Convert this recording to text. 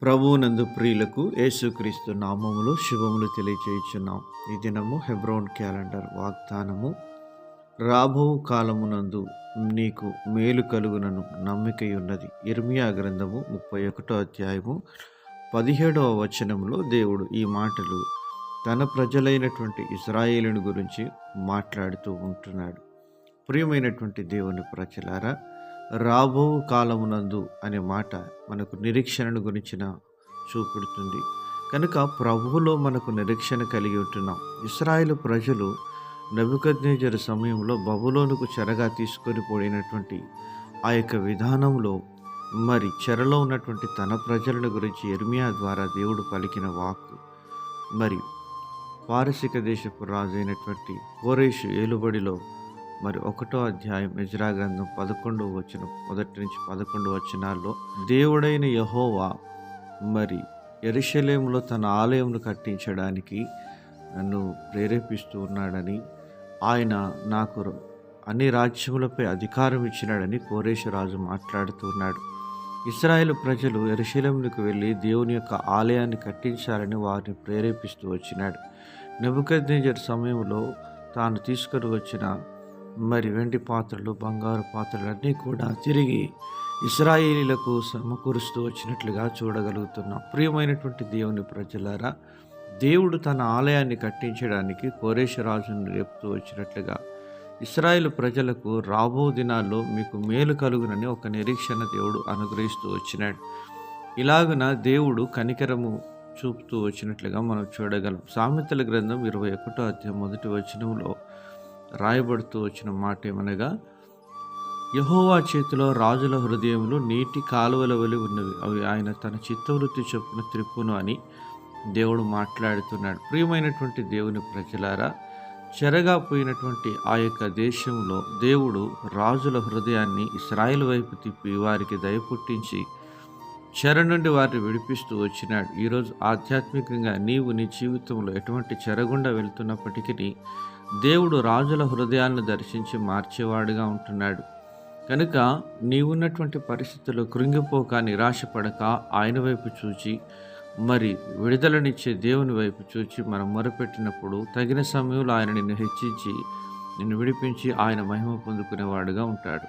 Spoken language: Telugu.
ప్రభువునందు ప్రియులకు యేసుక్రీస్తు నామములు శుభములు తెలియచేయుచున్నాం. ఈ దినము హెబ్రోన్ క్యాలెండర్ వాగ్దానము, రాబో కాలమునందు నీకు మేలు కలుగునను నమ్మికయున్నది. ఇర్మియా గ్రంథము 31వ అధ్యాయము 17వ వచనంలో దేవుడు ఈ మాటలు తన ప్రజలైనటువంటి ఇశ్రాయేలుని గురించి మాట్లాడుతూ ఉంటున్నాడు. ప్రియమైనటువంటి దేవుని ప్రజలారా, రాబో కాలమునందు అనే మాట మనకు నిరీక్షణను గురించిన చూపెడుతుంది. కనుక ప్రభువులో మనకు నిరీక్షణ కలిగి ఉంటున్నాం. ఇశ్రాయేలు ప్రజలు నెబుకద్నెజరు సమయంలో బబులోనుకు చెరగా తీసుకొని పోయినటువంటి ఆ యొక్క విధానంలో మరి చెరలో ఉన్నటువంటి తన ప్రజలను గురించి ఇర్మియా ద్వారా దేవుడు పలికిన వాక్కు, మరి పారసిక దేశపు రాజు అయినటువంటి కోరేషు ఏలుబడిలో మరి 1వ అధ్యాయం ఎజ్రా గ్రంథం 11వ వచనం 1 నుంచి 11 వచనాల్లో దేవుడైన యెహోవా మరి యెరూషలేములో తన ఆలయంను కట్టించడానికి నన్ను ప్రేరేపిస్తూ ఉన్నాడని, ఆయన నాకు అన్ని రాజ్యములపై అధికారం ఇచ్చినాడని కోరేషు రాజు మాట్లాడుతూ ఉన్నాడు. ఇశ్రాయేలు ప్రజలు యెరూషలేముకు వెళ్ళి దేవుని యొక్క ఆలయాన్ని కట్టించాలని వారిని ప్రేరేపిస్తూ వచ్చినాడు. నెబుకద్నెజరు సమయంలో తాను తీసుకొని వచ్చిన మరి వెండి పాత్రలు, బంగారు పాత్రలు అన్నీ కూడా తిరిగి ఇశ్రాయేలీలకు సమకూరుస్తూ వచ్చినట్లుగా చూడగలుగుతున్నాం. ప్రియమైనటువంటి దేవుని ప్రజలారా, దేవుడు తన ఆలయాన్ని కట్టించడానికి కోరేషు రాజును రేపుతూ వచ్చినట్లుగా ఇశ్రాయేలు ప్రజలకు రాబో దినాల్లో మీకు మేలు కలుగునని ఒక నిరీక్షణ దేవుడు అనుగ్రహిస్తూ వచ్చినాడు. ఇలాగున దేవుడు కనికరము చూపుతూ వచ్చినట్లుగా మనం చూడగలం. సామెతల గ్రంథం 21వ అధ్యాయం 1వ వచనంలో రాయబడుతూ వచ్చిన మాట ఏమనగా, యెహోవా చేతిలో రాజుల హృదయములు నీటి కాలువల వలె ఉన్నవి, అవి ఆయన తన చిత్తవృత్తి చొప్పున త్రిప్పును అని దేవుడు మాట్లాడుతున్నాడు. ప్రియమైనటువంటి దేవుని ప్రజలారా, చెరగా పోయినటువంటి ఆ యొక్క దేశంలో దేవుడు రాజుల హృదయాన్ని ఇశ్రాయేలు వైపు తిప్పి వారికి దయ పుట్టించి చెర నుండి వారిని విడిపిస్తూ వచ్చినాడు. ఈరోజు ఆధ్యాత్మికంగా నీవు నీ జీవితంలో ఎటువంటి చెరగుండా వెళ్తున్నప్పటికీ దేవుడు రాజుల హృదయాలను దర్శించి మార్చేవాడుగా ఉంటున్నాడు. కనుక నీవున్నటువంటి పరిస్థితుల్లో కృంగిపోక, నిరాశపడక ఆయన వైపు చూచి, మరి విడుదలనిచ్చే దేవుని వైపు చూచి మనం మొరపెట్టినప్పుడు తగిన సమయంలో ఆయన నిన్ను హెచ్చించి నిన్ను విడిపించి ఆయన మహిమ పొందుకునేవాడుగా ఉంటాడు.